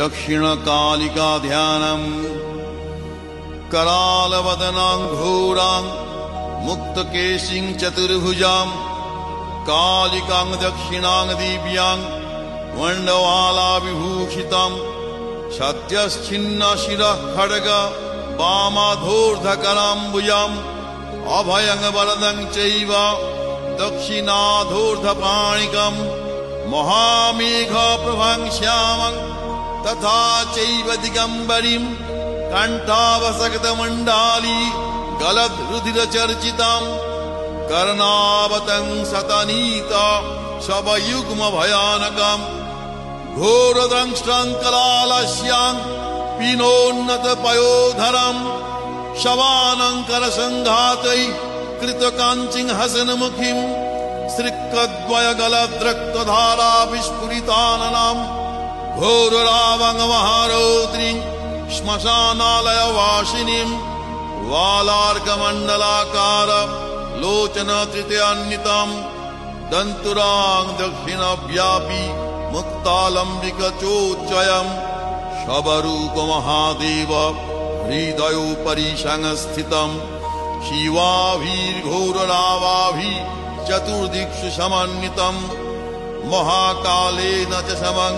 दक्षिणकालिका ध्यानम् करालवदनां घोरां मुक्तकेशिं चतुर्भुजां कालिकां दक्षिणां दिव्यां वंडमाला विभूषितां सत्यश्चिन्नशिरः खड्ग वामाधोर्धकराम्बुजाम् अभयं वरदं चैव दक्षिणाधोर्धपाणिकम् महामेघप्रभं श्यामं तथा चैव दिगम्बरीं कण्ठावसक्तमण्डाली गलद्रुधिरचर्चितां कर्णावतं शतनीता शवयुग्मभयानकम् घोरदंष्ट्रं कलालस्यां पीनोन्नतपयोधरम् शवानङ्करसङ्घातै कृतकाञ्चिं हसनमुखीं श्रिक्कद्वयगलद्रक्तधारा विस्फुरिताननाम् घोररावङ्महारौद्रीं श्मशानालयवासिनीं वालार्कमण्डलाकार लोचनत्रितयान्वितां दन्तुरां दक्षिणव्यापी मुक्तालम्बिकचोच्चयम् शवरूपमहादेव हृदयोपरि संस्थितम् शिवाभिर्घोररावाभिः चतुर्दिक्षु समन्वितम् महाकालेन च समं